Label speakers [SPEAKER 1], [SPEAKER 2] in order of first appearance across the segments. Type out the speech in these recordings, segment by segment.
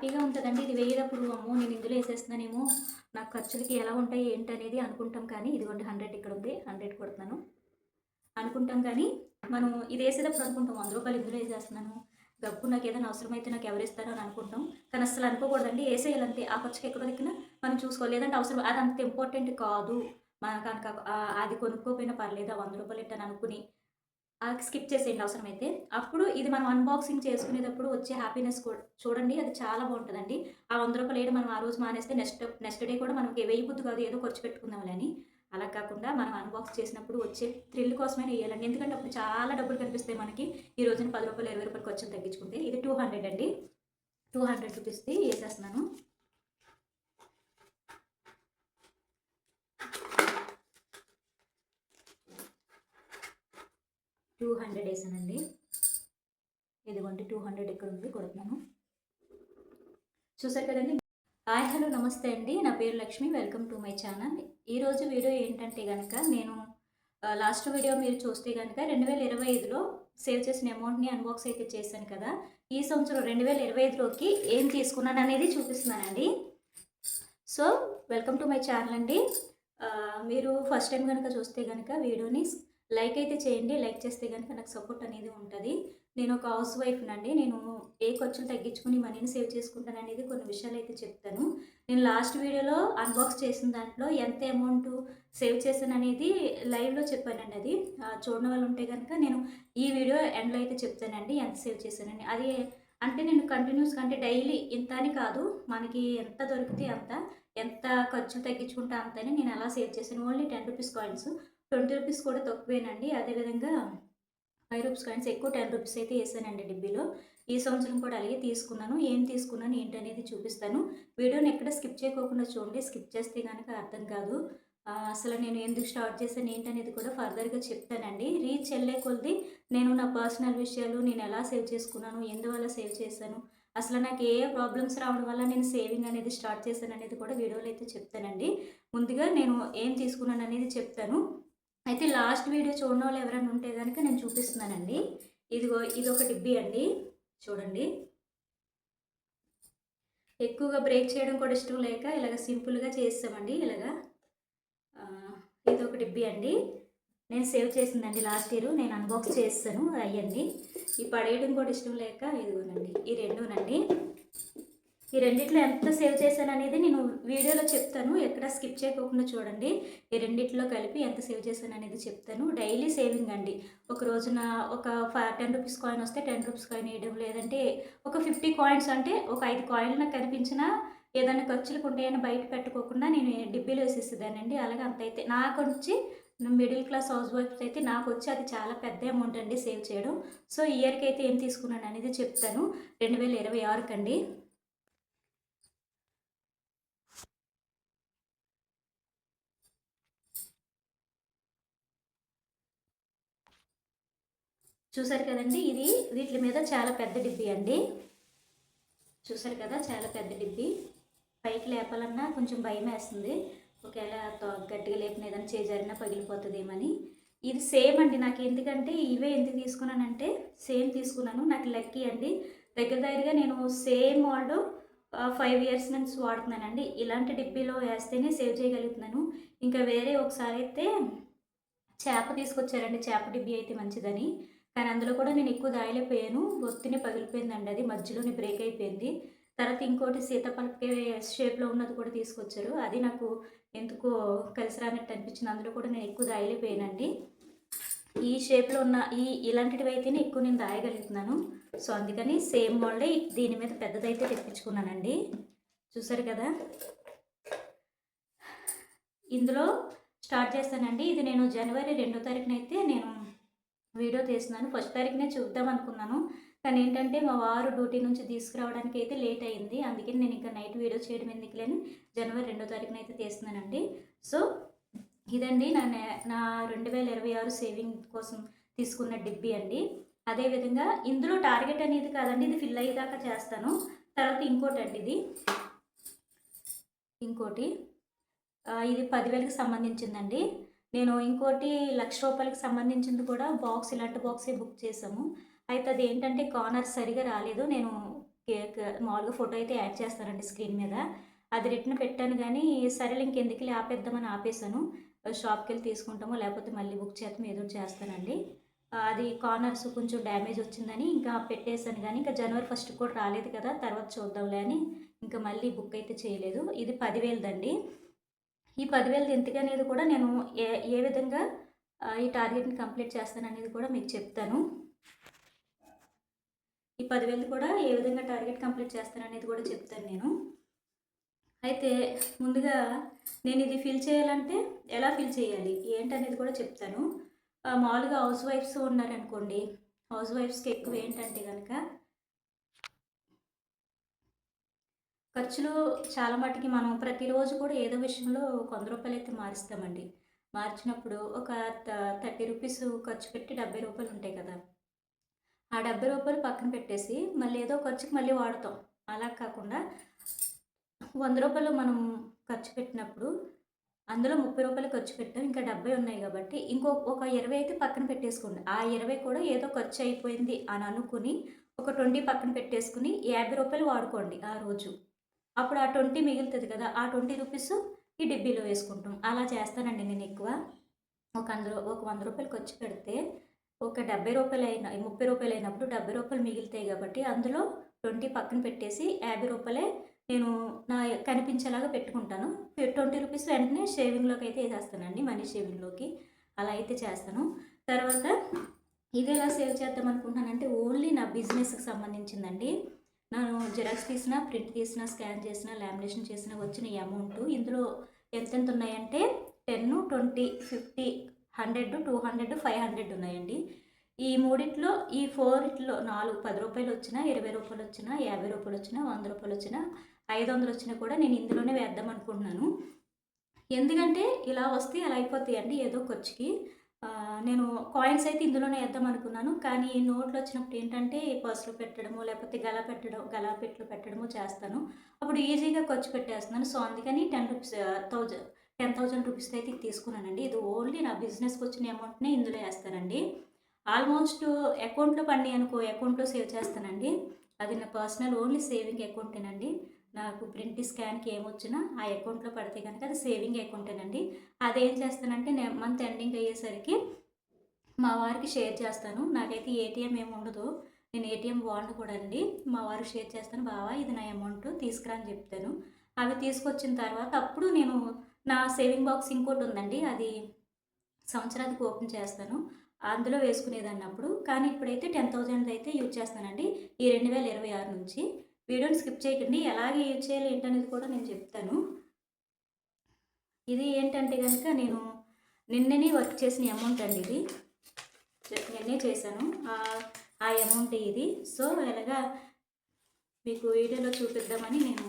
[SPEAKER 1] హ్యాపీగా ఉంటదండి. ఇది వేయేటప్పుడు అమ్మో! నేను ఇందులో ఏసేస్తున్నానేమో, నాకు ఖర్చులకి ఎలా ఉంటాయి ఏంటనేది అనుకుంటాం కానీ, ఇదిగోండి 100 ఇక్కడుంది. 100 కొడుతున్నాను. అనుకుంటాం కానీ, మనం ఇదేసేటప్పుడు అనుకుంటాం రూ. 100 ఇందులో ఏసేస్తున్నాను. గబుక్కున నాకేదైనా అవసరమైతే నాకెవరిస్తారు అని అనుకుంటాం. కానీ అస్సలు అనుకోకూడదండి. ఏసేయాలంతే. ఆ ఖర్చుకి ఎక్కడో దిక్కున మనం చూసుకోవాలి. లేదంటే అవసరం అదంత ఇంపార్టెంట్ కాదు. మనకనక అది కొనుక్కోకపోయినా పర్లేదు. ఆ రూ. 100 ఏంటని అనుకుని స్కిప్ చేసేయండి అవసరమైతే. అప్పుడు ఇది మనం అన్బాక్సింగ్ చేసుకునేటప్పుడు వచ్చే హ్యాపీనెస్ చూడండి అది చాలా బావుంటదండి. ఆ రూ. 100 ఏయడం మనం ఆ రోజు మానేస్తే నెక్స్ట్ డే కూడా మనకి వేయబుద్ధి కాదు ఏదో ఖర్చు పెట్టుకుందాంలే అని. అలా కాకుండా మనం అన్బాక్స్ చేసినప్పుడు వచ్చే థ్రిల్ కోసమైనా ఎయ్యాలండి. ఎందుకంటే అప్పుడు చాలా డబ్బులు కనిపిస్తాయి మనకి. ఈ రోజున రూ. 10, రూ. 20 ఖర్చులు తగ్గించుకుంటే. ఇది 200 అండి. 200 రూపీస్‌ది ఏసేస్తున్నాను. 200 ఏసానండి. ఇదిగోండి 200 ఇక్కడుంది కొడుతున్నాను. చూసారు కదండీ! హాయ్! హలో! నమస్తే అండి. నా పేరు Lakshmi. Welcome to my channel. ఈరోజు వీడియో ఏంటంటే గనక నేను లాస్ట్ వీడియో మీరు చూస్తే గనక 2025లో సేవ్ చేసిన అమౌంట్‌ని అన్బాక్స్ అయితే చేశాను కదా! ఈ సంవత్సరం 2025లోకి ఏం తీసుకున్నాననేది చూపిస్తున్నానండి. So, welcome to my channel అండి. మీరు ఫస్ట్ టైమ్ గనక చూస్తే గనక వీడియోని లైక్ అయితే చేయండి. లైక్ చేస్తే గనక నాకు సపోర్ట్ అనేది ఉంటది. నేను ఒక హౌస్ వైఫ్‌నండి. నేను ఏ ఖర్చులు తగ్గించుకొని మనీని సేవ్ చేసుకుంటాననేది కొన్ని విషయాలైతే చెప్తాను. నేను లాస్ట్ వీడియోలో అన్బాక్స్ చేసిన దాంట్లో ఎంత అమౌంట్ సేవ్ చేశాననేది లైవ్‌లో చెప్పానండి అది. చూడని వాళ్ళు ఉంటే గనక నేను ఈ వీడియో ఎండ్‌లో అయితే చెప్తానండి ఎంత సేవ్ చేశానని. అది అంటే నేను కంటిన్యూస్‌గా అంటే డైలీ ఇంత అని కాదు. మనకి ఎంత దొరికితే అంత, ఎంత ఖర్చులు తగ్గించుకుంటే అంతని నేను అలా సేవ్ చేశాను. ఓన్లీ రూ. 10 కాయిన్స్. రూ. 20 కూడా తక్కువేనండి. అదేవిధంగా రూ. 5 కాయిన్స్ ఎక్కువ రూ. 10 అయితే ఏసానండి డిబ్బీలో. ఈ సంవత్సరం కూడా అలాగే తీసుకున్నాను. ఏం తీసుకున్నాను ఏంటనేది చూపిస్తాను. వీడియోని ఎక్కడ స్కిప్ చేయకోకుండా చూడండి. స్కిప్ చేస్తే గనక అర్థం కాదు. అసలు నేను ఎందుకు స్టార్ట్ చేశాను ఏంటనేది కూడా ఫర్దర్‌గా చెప్తానండి. రీచ్ ఎళ్ళే కొద్దీ నేను నా పర్సనల్ విషయాలు నేను ఎలా సేవ్ చేసుకున్నాను, ఎందువల్ల సేవ్ చేశాను, అసలు నాకు ఏ ఏ ప్రాబ్లమ్స్ రావడం వల్ల నేను సేవింగ్ అనేది స్టార్ట్ చేశాననేది కూడా వీడియోలో అయితే చెప్తానండి. ముందుగా నేను ఏం తీసుకున్నాననేది చెప్తాను. అయితే లాస్ట్ వీడియో చూడనోళ్ళు ఎవరైనా ఉంటే గనక నేను చూపిస్తున్నానండి. ఇదిగో ఇదొక డిబ్బీ అండి. చూడండి. ఎక్కువగా బ్రేక్ చేయడం కూడా ఇష్టం లేక ఇలాగ సింపుల్‌గా చేసేసామండి ఇలాగా. ఇదొక డిబ్బీ అండి. నేను సేవ్ చేసిందండి లాస్ట్ ఇయర్. నేను అన్బాక్స్ చేసేసాను అయ్యండి. ఈ పడేయడం కూడా ఇష్టం లేక ఇదిగోనండి. ఈ రెండూనండి. ఈ రెండిట్లో ఎంత సేవ్ చేశాననేది నేను వీడియోలో చెప్తాను. ఎక్కడ స్కిప్ చేయకోకుండా చూడండి. ఈ రెండిట్లో కలిపి ఎంత సేవ్ చేశాననేది చెప్తాను. డైలీ సేవింగ్ అండి. ఒక రోజున ఒక రూ. 10 కాయిన్ వస్తే రూ. 10 కాయిన్ ఎయడం. లేదంటే ఒక 50 కాయిన్స్ అంటే ఒక 5 కాయిన్లు నాకు కనిపించినా ఏదైనా ఖర్చులకు ఉంటాయని బయట పెట్టుకోకుండా నేను డిబ్బీలో వేసేసేదాన్నండి. అలాగే అంతైతే నాకొచ్చి మిడిల్ క్లాస్ హౌస్ వైఫ్స్ అయితే నాకొచ్చి అది చాలా పెద్ద అమౌంట్ అండి సేవ్ చేయడం. సో, ఈ ఇయర్‌కి అయితే ఏం తీసుకున్నాననేది చెప్తాను. 2026కండి. చూసారు కదండీ! ఇది వీట్లి మీద చాలా పెద్ద డిబ్బీ అండి. చూసారు కదా! చాలా పెద్ద డిబ్బీ. పైకి లేపాలన్నా కొంచెం భయమేస్తుంది. ఒకేళ గట్టిగా లేపిన ఏదైనా చేయి జారినా పగిలిపోతదేమని. ఇది సేమ్ అండి. నాకెందుకంటే ఇవే ఎందుకు తీసుకున్నానంటే సేమ్ తీసుకున్నాను. నాకు లక్కీ అండి. దగ్గర దగ్గరగా నేను సేమ్ మోల్డ్ 5 ఇయర్స్ నుంచి వాడుతున్నానండి. ఇలాంటి డిబ్బీలో వేస్తేనే సేవ్ చేయగలుగుతున్నాను. ఇంకా వేరే ఒకసారైతే చేప తీసుకొచ్చారండి. చేప డిబ్బీ అయితే మంచిదని. కానీ అందులో కూడా నేను ఎక్కువ దాయలేకపోయాను. ఒత్తినే పగిలిపోయిందండి అది. మధ్యలోనే బ్రేక్ అయిపోయింది. తర్వాత ఇంకోటి సీతాఫలకాయ షేప్‌లో ఉన్నది కూడా తీసుకొచ్చారు. అది నాకు ఎందుకో కలిసి రానట్టు అనిపించింది. అందులో కూడా నేను ఎక్కువ దాయలేకపోయానండి. ఈ షేప్‌లో ఉన్న ఇలాంటివైతేనే ఎక్కువ నేను దాయగలుగుతున్నాను. సో, అందుకని సేమ్ మోల్డే దీని మీద పెద్దదైతే తెప్పించుకున్నానండి. చూసారు కదా! ఇందులో స్టార్ట్ చేస్తానండి. ఇది నేను జనవరి 2 తారీఖునైతే నేను వీడియో తీస్తున్నాను. ఫస్ట్ తారీఖునే చూద్దాం అనుకున్నాను. కానీ ఏంటంటే మా వారు డ్యూటీ నుంచి తీసుకురావడానికి అయితే లేట్ అయింది. అందుకని నేను ఇంకా నైట్ వీడియో చేయడం ఎందుకులే అని జనవరి 2 తారీఖునైతే తీస్తున్నానండి. సో, ఇదండి నా 2026 సేవింగ్ కోసం తీసుకున్న డిబ్బీ అండి. అదేవిధంగా ఇందులో టార్గెట్ అనేది కాదండి. ఇది ఫిల్ అయ్యేదాకా చేస్తాను. తర్వాత ఇంకోటండి ఇది. ఇంకోటి ఇది 10,000కి సంబంధించిందండి. నేను ఇంకోటి రూ. 1,00,000కి సంబంధించింది కూడా బాక్స్ ఇలాంటి బాక్సే బుక్ చేశాము. అయితే అదేంటంటే కార్నర్ సరిగ్గా రాలేదు. నేను కేక్ మామూలుగా ఫోటో అయితే యాడ్ చేస్తానండి స్క్రీన్ మీద. అది రిటర్న్ పెట్టాను గానీ, సరేలే ఇంకెందుకులే ఆపేద్దామని ఆపేసాను. షాప్‌కెళ్ళి తీసుకుంటామో లేకపోతే మళ్ళీ బుక్ చేస్తామో ఏదో ఒకటి చేస్తానండి. అది కార్నర్స్ కొంచెం డ్యామేజ్ వచ్చిందని ఇంకా పెట్టేసాను గానీ, ఇంకా జనవరి 1కి కూడా రాలేదు కదా! తర్వాత చూద్దాంలే అని ఇంకా మళ్ళీ బుక్ అయితే చేయలేదు. ఇది 10,000దండి. ఈ 10,000 ఎందుకనేది కూడా నేను ఏ ఏ విధంగా ఈ టార్గెట్‌ని కంప్లీట్ చేస్తాననేది కూడా మీకు చెప్తాను. ఈ 10,000 కూడా ఏ విధంగా టార్గెట్ కంప్లీట్ చేస్తాననేది కూడా చెప్తాను నేను. అయితే ముందుగా నేను ఇది ఫిల్ చేయాలంటే ఎలా ఫిల్ చేయాలి? ఏంటనేది కూడా చెప్తాను. మామూలుగా హౌస్ వైఫ్స్ ఉన్నారనుకోండి. హౌస్ వైఫ్స్‌కి ఎక్కువ ఏంటంటే గనక ఖర్చులు చాలా మటికి మనం ప్రతిరోజు కూడా ఏదో విషయంలో రూ. 100 మారుస్తామండి. మార్చినప్పుడు ఒక రూ. 30 ఖర్చు పెట్టి రూ. 70 ఉంటాయి కదా! ఆ రూ. 70 పక్కన పెట్టేసి మళ్ళీ ఏదో ఖర్చుకి మళ్ళీ వాడతాం. అలా కాకుండా రూ. 100 మనం ఖర్చు పెట్టినప్పుడు అందులో రూ. 30 ఖర్చు పెట్టాం. ఇంకా 70 ఉన్నాయి కాబట్టి ఒక 20 అయితే పక్కన పెట్టేసుకోండి. ఆ 20 కూడా ఏదో ఖర్చు అయిపోయింది అని అనుకుని ఒక 20 పక్కన పెట్టేసుకొని రూ. 50 వాడుకోండి ఆ రోజు. అప్పుడు ఆ 20 మిగులుతది కదా! ఆ రూ. 20 ఈ డిబ్బీలో వేసుకుంటాం. అలా చేస్తానండి నేనెక్కువ. ఒక రూ. 100 ఖర్చు పెడితే ఒక రూ. 70 అయినా రూ. 30 అయినప్పుడు రూ. 70 మిగులుతాయి కాబట్టి అందులో 20 పక్కన పెట్టేసి రూ. 50 నేను కనిపించేలాగా పెట్టుకుంటాను. రూ. 20 వెంటనే షేవింగ్‌లోకి అయితే ఏసేస్తానండి. మనీ షేవింగ్‌లోకి. అలా అయితే చేస్తాను. తర్వాత ఇదెలా సేవ్ చేద్దాం అనుకుంటున్నానంటే ఓన్లీ నా బిజినెస్‌కి సంబంధించిందండి. నేను జిరాక్స్ తీసినా, ప్రింట్ తీసినా, స్కాన్ చేసినా, లామినేషన్ చేసినా వచ్చిన ఈ అమౌంటు ఇందులో ఎంతెంత ఉన్నాయంటే 10, 20, 50, 100, 200, 500 ఉన్నాయండి. ఈ మూడిట్లో ఈ 4 రూ. 10 వచ్చినా, రూ. 20 వచ్చినా, రూ. 50 వచ్చినా, రూ. 100 వచ్చినా, 500 వచ్చినా కూడా నేను ఇందులోనే వేద్దాం అనుకుంటున్నాను. ఎందుకంటే ఇలా వస్తే అలా అయిపోతాయండి ఏదో ఖర్చుకి. నేను కాయిన్స్ అయితే ఇందులోనే ఏద్దాం అనుకున్నాను. కానీ నోట్లు వచ్చినప్పుడు ఏంటంటే పర్స్‌లో పెట్టడమో, లేకపోతే గలాపెట్లో పెట్టడమో చేస్తాను. అప్పుడు ఈజీగా ఖర్చు పెట్టేస్తున్నాను. సో, అందుకని రూ. 10,000 రూపీస్‌ది అయితే తీసుకున్నానండి. ఇది ఓన్లీ నా బిజినెస్‌కొచ్చిన అమౌంట్‌నే ఇందులో ఏస్తానండి. ఆల్మోస్ట్ అకౌంట్‌లో పడినాయనుకో అకౌంట్‌లో సేవ్ చేస్తానండి. అది నా పర్సనల్ ఓన్లీ సేవింగ్ అకౌంటేనండి. నాకు ప్రింట్, స్కాన్‌కి ఏమొచ్చినా ఆ అకౌంట్‌లో పడితే గనక అది సేవింగ్ అకౌంటేనండి. అదేం చేస్తానంటే మంత్ ఎండింగ్ అయ్యేసరికి మా వారికి షేర్ చేస్తాను. నాకైతే ఏటీఎం ఏమి ఉండదు. నేను ఏటీఎం వాడను కూడా అండి. మా వారికి షేర్ చేస్తాను. బావ ఇది నా అమౌంట్ తీసుకురా అని చెప్తాను. అవి తీసుకొచ్చిన తర్వాత అప్పుడు నేను నా సేవింగ్ బాక్స్ ఇంకోటుందండి. అది సంవత్సరానికి ఓపెన్ చేస్తాను. అందులో వేసుకునేదాన్నప్పుడు. కానీ ఇప్పుడైతే 10,000 అయితే యూజ్ చేస్తున్నానండి. ఈ 2026 నుంచి. వీడియోని స్కిప్ చేయకండి. ఎలాగ యూజ్ చేయాలి ఏంటనేది కూడా నేను చెప్తాను. ఇది ఏంటంటే గనక నేను నిన్ననే వర్క్ చేసిన అమౌంట్ అండి ఇది. నిన్నే చేశాను. ఆ అమౌంటే ఇది. సో, ఎలాగా మీకు వీడియోలో చూపిద్దామని నేను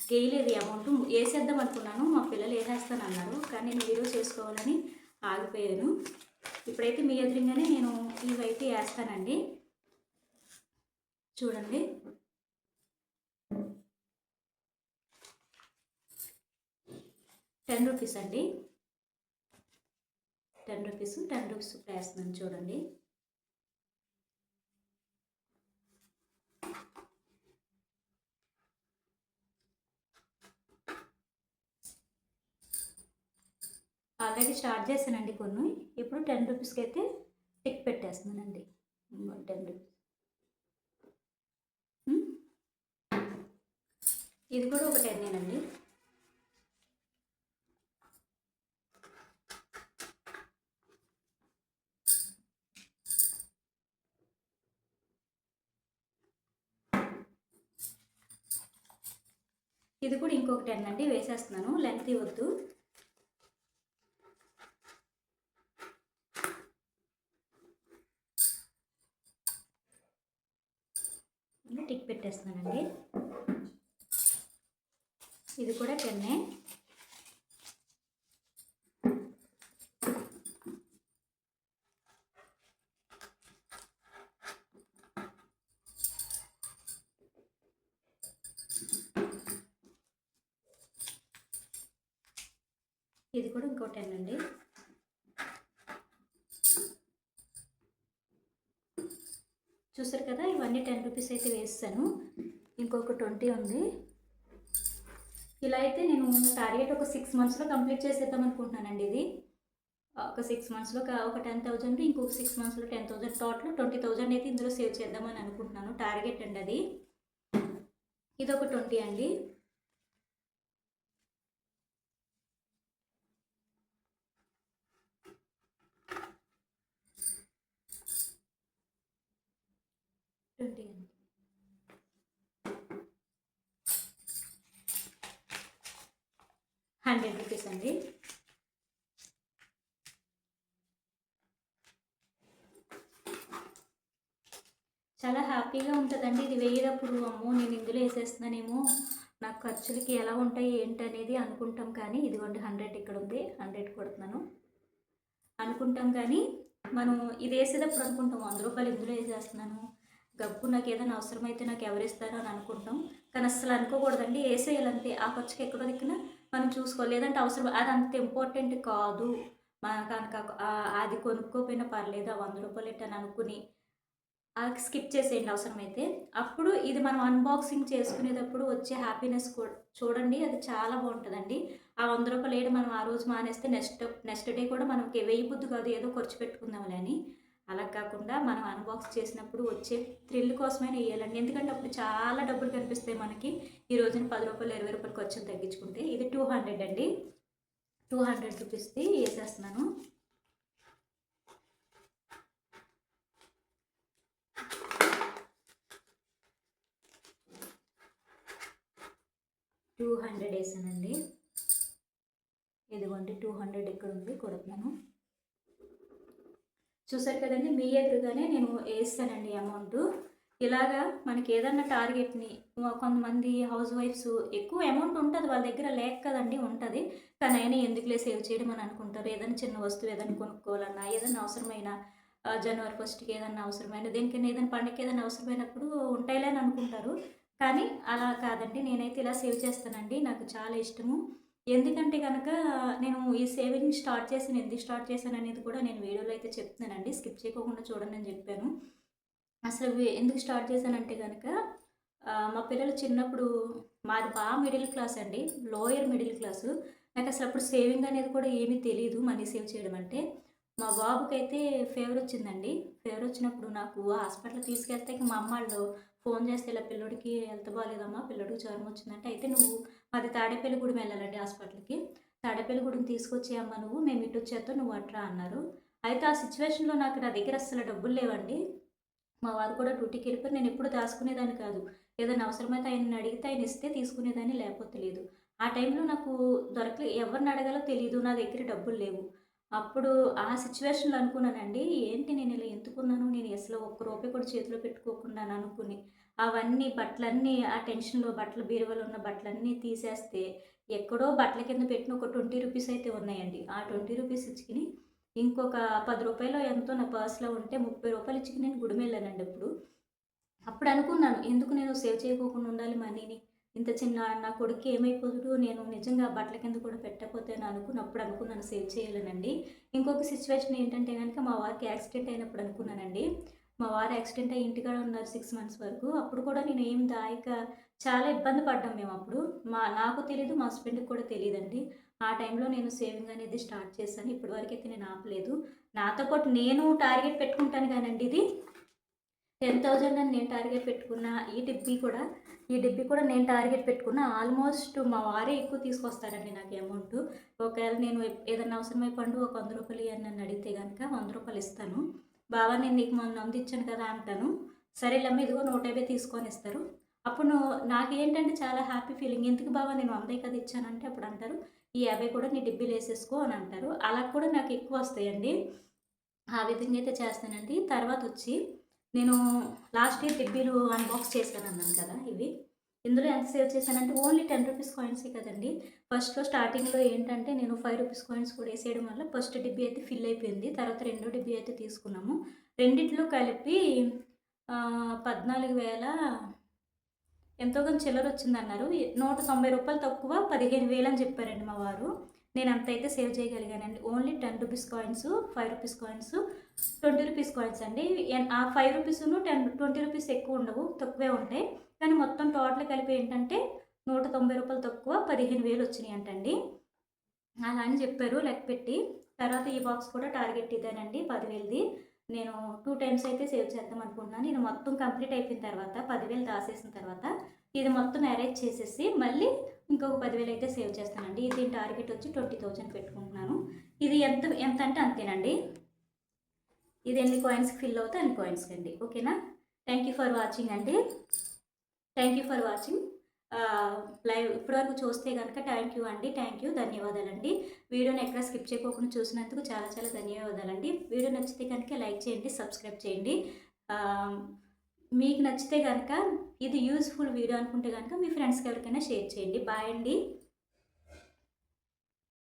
[SPEAKER 1] వేయలేదు ఈ అమౌంట్. ఏసేద్దాం అనుకున్నాను. మా పిల్లలు ఏసేస్తానన్నారు. కానీ నేను వీడియో చేసుకోవాలని ఆగిపోయాను. ఇప్పుడైతే మీ ఎదురుగానే నేను ఇవైతే ఏస్తానండి. చూడండి. రూ. 10 అండి. రూ. 10 ఇప్పుడు ఏస్తున్నాను చూడండి. ఆల్రెడీ స్టార్ట్ చేశానండి కొన్ని. ఇప్పుడు రూ. 10కి అయితే టిక్ పెట్టేస్తున్నానండి. రూ. 10. ఇది కూడా ఒక 10 ఇది కూడా ఇంకొక 10 అండి. వేసేస్తున్నాను. లెంగ్త్ ఇవ్వద్దు. టిక్ పెట్టేస్తున్నానండి. ఇది కూడా 10. ఇది కూడా ఇంకో 10 అండి. చూసారు కదా, ఇవన్నీ రూ. 10 అయితే వేస్తాను. ఇంకొక 20 ఉంది. ఇలా అయితే నేను టార్గెట్ ఒక 6 మంత్స్‌లో కంప్లీట్ చేసేద్దాం అనుకుంటున్నానండి ఇది. ఒక 6 మంత్స్‌లో ఒక 10,000 ఇంకొక 6 మంత్స్‌లో 10,000 టోటల్ 20,000 అయితే ఇందులో సేవ్ చేద్దామని అనుకుంటున్నాను. టార్గెట్ అండి అది. ఇదొక 20 అండి. ₹100 అండి. చాలా హ్యాపీగా ఉంటదండి. ఇది వేయేటప్పుడు అమ్మో! నేను ఇందులో ఏసేస్తున్నానేమో, నాకు ఖర్చులకి ఎలా ఉంటాయి ఏంటనేది అనుకుంటాం కానీ, ఇదిగోండి 100 ఇక్కడుంది. 100 కొడుతున్నాను. అనుకుంటాం కానీ, మనం ఇదేసేటప్పుడు అనుకుంటాం ₹100 ఇందులో ఏసేస్తున్నాను. గబుక్కున నాకేదైనా అవసరమైతే నాకెవరిస్తారు అని అనుకుంటాం. కానీ అస్సలు అనుకోకూడదండి. ఏసేయాలంతే. ఆ ఖర్చుకి ఎక్కడో దిక్కున మనం చూసుకోవాలి. లేదంటే అవసరం అదంత ఇంపార్టెంట్ కాదు. మనకనక అది కొనుక్కోకపోయినా పర్లేదు. ఆ ₹100 అని అనుకుని స్కిప్ చేసేయండి అవసరమైతే. అప్పుడు ఇది మనం అన్బాక్సింగ్ చేసుకునేటప్పుడు వచ్చే హ్యాపీనెస్ చూడండి అది చాలా బావుంటదండి. ఆ ₹100 ఏయడం మనం ఆ రోజు మానేస్తే నెక్స్ట్ డే కూడా మనకి వేయబుద్ధి కాదు ఏదో ఖర్చు పెట్టుకుందాంలే అని. అలా కాకుండా మనం అన్బాక్స్ చేసినప్పుడు వచ్చే థ్రిల్ కోసమైనా ఎయ్యాలండి. ఎందుకంటే అప్పుడు చాలా డబ్బులు కనిపిస్తాయి మనకి. ఈ రోజున ₹10, ₹20 ఖర్చులు తగ్గించుకుంటే. ఇది 200 అండి. ₹200ది ఏసేస్తున్నాను. 200 ఏసానండి. ఇదిగోండి 200 ఇక్కడుంది కొడుతున్నాను. చూసారు కదండీ! మీ ఎదురుగానే నేను ఏసానండి అమౌంటు. ఇలాగా మనకేదన్నా టార్గెట్‌ని కొంతమంది హౌస్ వైఫ్స్ ఎక్కువ అమౌంట్ ఉంటది వాళ్ళ దగ్గర లేక కదండీ ఉంటది. కానీ అయినా ఎందుకులే సేవ్ చేయడం అని అనుకుంటారు. ఏదైనా చిన్న వస్తువు ఏదైనా కొనుక్కోవాలన్నా, ఏదైనా అవసరమైన జనవరి 1కి ఏదన్నా అవసరమైన దేనికైనా ఏదైనా పండగకి ఏదైనా అవసరమైనప్పుడు ఉంటాయిలే అని అనుకుంటారు. కానీ అలా కాదండి. నేనైతే ఇలా సేవ్ చేస్తానండి. నాకు చాలా ఇష్టము. ఎందుకంటే గనక నేను ఈ సేవింగ్ స్టార్ట్ చేశాను. ఎందుకు స్టార్ట్ చేశాననేది కూడా నేను వీడియోలో అయితే చెప్తున్నానండి. స్కిప్ చేయకోకుండా చూడండి అని చెప్పాను. అసలు ఎందుకు స్టార్ట్ చేశానంటే గనక మా పిల్లలు చిన్నప్పుడు మాది మిడిల్ క్లాస్ అండి. Lower middle class. నాకసలప్పుడు సేవింగ్ అనేది కూడా ఏమీ తెలీదు. మనీ సేవ్ చేయడం అంటే. మా బాబుకైతే ఫీవరొచ్చిందండి. ఫీవరొచ్చినప్పుడు నాకు హాస్పిటల్‌కి తీసుకెళ్తే ఇక మా అమ్మాళ్ళు ఫోను చేస్తే, "ఇలా పిల్లోడికి హెల్త్ బాలేదమ్మా, పిల్లోడికి జ్వరం వచ్చిందంటే" అయితే "నువ్వు మాది తాడేపల్లిగూడెం వెళ్ళాలండి హాస్పిటల్‌కి. తాడేపల్లిగూడెం తీసుకొచ్చేయమ్మా నువ్వు. మేము ఇటొచ్చేత్తాం నువ్వు అటు రా" అన్నారు. అయితే ఆ సిట్యుయేషన్‌లో నా దగ్గర అస్సలు డబ్బులు లేవండి. మా వారు కూడా డ్యూటీకెళ్ళిపోయారు. నేనెప్పుడు దాసుకునేదాన్ని కాదు. ఏదైనా అవసరమైతే ఆయన్ని అడిగితే ఆయన ఇస్తే తీసుకునేదాన్ని లేకపోతే లేదు. ఆ టైంలో నాకు ఎవరిని అడగాలో తెలీదు. నా దగ్గర డబ్బులు లేవు. అప్పుడు ఆ సిట్యుయేషన్‌లో అనుకున్నానండి. ఏంటి నేను ఇలా ఎందుకున్నాను? నేను అసలు ఒక్క రూపాయి కూడా చేతిలో పెట్టుకోకుండా అనుకుని, అవన్నీ బట్టలన్నీ ఆ టెన్షన్‌లో బట్టలు బీరువాలో ఉన్న బట్టలన్నీ తీసేస్తే, ఎక్కడో బట్టల కింద పెట్టిన ఒక ₹20 అయితే ఉన్నాయండి. ఆ ₹20 ఇచ్చుకొని ఇంకొక ₹10 ఎంతో నా పర్స్‌లో ఉంటే ₹30 ఇచ్చి నేను గుడిమెళ్ళానండి అప్పుడు. అప్పుడనుకున్నాను ఎందుకు నేను సేవ్ చేయకోకుండా ఉండాలి మనీని. ఇంత చిన్న నా కొడుక్కి ఏమైపోదుడు నేను నిజంగా బట్టల కింద కూడా పెట్టకపోతే అని అప్పుడు అనుకున్నాను సేవ్ చేయాలనండి. ఇంకొక సిట్యుయేషన్ ఏంటంటే గనక మా వారికి యాక్సిడెంట్ అయినప్పుడు అనుకున్నానండి. మా వారు యాక్సిడెంట్ అయ్యి ఇంటికాడ ఉన్నారు 6 మంత్స్ వరకు. అప్పుడు కూడా నేను ఏం దాయక చాలా ఇబ్బంది పడ్డాం మేమప్పుడు. నాకు తెలీదు, మా హస్బెండ్‌కి కూడా తెలీదండి. ఆ టైంలో నేను సేవింగ్ అనేది స్టార్ట్ చేశాను. ఇప్పటి వరకైతే నేను ఆపలేదు. నాతో పాటు నేను టార్గెట్ పెట్టుకుంటాను గానండి ఇది 10,000 అని నేను టార్గెట్ పెట్టుకున్న. ఈ డిబ్బీ కూడా నేను టార్గెట్ పెట్టుకున్న. ఆల్మోస్ట్ మా వారే ఎక్కువ తీసుకొస్తారండి నాకు అమౌంటు. ఒకవేళ నేను ఏదన్నా అవసరమై పండు ఒక ₹100 ఇయ్యి అని నన్ను అడిగితే గనక ₹100 ఇస్తాను. బావ నేను నీకు మొన్న ఇచ్చాను కదా అంటాను. సరేలేమ్మా ఇదిగో 150 తీసుకొని ఇస్తారు. అప్పుడు నాకేంటంటే చాలా హ్యాపీ ఫీలింగ్. ఎందుకు బావ నేను 100 కదా ఇచ్చానంటే అప్పుడు అంటారు, "ఈ 50 కూడా నీ డిబ్బీలో ఏసేసుకో" అని అంటారు. అలా కూడా నాకు ఎక్కువ వస్తాయండి. ఆ విధంగా అయితే చేస్తానండి. తర్వాతొచ్చి నేను లాస్ట్ ఇయర్ డిబ్బీలు అన్బాక్స్ చేశానన్నాను కదా! ఇవి. ఇందులో ఎంత సేవ్ చేశానంటే ఓన్లీ ₹10 కాయిన్సే కదండీ! స్టార్టింగ్‌లో ఏంటంటే నేను ₹5 కాయిన్స్ కూడా ఏసేయడం వల్ల ఫస్ట్ డిబ్బీ అయితే ఫిల్ అయిపోయింది. తర్వాత రెండో డిబ్బీ అయితే తీసుకున్నాము. రెండిట్లో కలిపి 14,000 ఎంతో కొంత చిల్లరొచ్చిందన్నారు. ₹190 తక్కువ 15,000 అని చెప్పారండి మా వారు. నేనంతైతే సేవ్ చేయగలిగానండి. ఓన్లీ ₹10 కాయిన్స్, ₹5 కాయిన్స్, ₹20 కాయిన్స్ అండి. ఆ ₹5 ₹10, ₹20 ఎక్కువుండవు. తక్కువే ఉంటాయి. కానీ మొత్తం టోటల్ కలిపి ఏంటంటే రూ. 190 తక్కువ 15,000 వచ్చినాయంటండి. అలా అని చెప్పారు లెక్క పెట్టి. తర్వాత ఈ బాక్స్ కూడా టార్గెట్ ఇదేనండి 10,000ది. నేను 2 టైమ్స్ అయితే సేవ్ చేద్దాం అనుకుంటున్నాను. ఇది మొత్తం కంప్లీట్ అయిపోయిన తర్వాత 10,000 దాసేసిన తర్వాత ఇది మొత్తం అరేంజ్ చేసేసి మళ్ళీ ఇంకొక 10,000 అయితే సేవ్ చేస్తానండి. దీని టార్గెట్ వచ్చి 20,000 పెట్టుకుంటున్నాను. ఇది ఎంత అంటే అంతేనండి. ఇది ఎన్ని కాయిన్స్‌కి ఫిల్ అవుతే అన్ని కాయిన్స్‌కి అండి. ఓకేనా? థ్యాంక్ యూ ఫర్ వాచింగ్ అండి. Thank you for watching. Live ఇప్పటివరకు చూస్తే కనుక థ్యాంక్ యూ అండి. Thank you. ధన్యవాదాలండి. వీడియోని ఎక్కడ స్కిప్ చేయకోకుండా చూసినందుకు చాలా చాలా ధన్యవాదాలండి. వీడియో నచ్చితే కనుక లైక్ చేయండి, సబ్స్క్రైబ్ చేయండి. మీకు నచ్చితే కనుక ఇది యూజ్‌ఫుల్ వీడియో అనుకుంటే కనుక మీ ఫ్రెండ్స్‌కి ఎవరికైనా షేర్ చేయండి. బాయ్ అండి.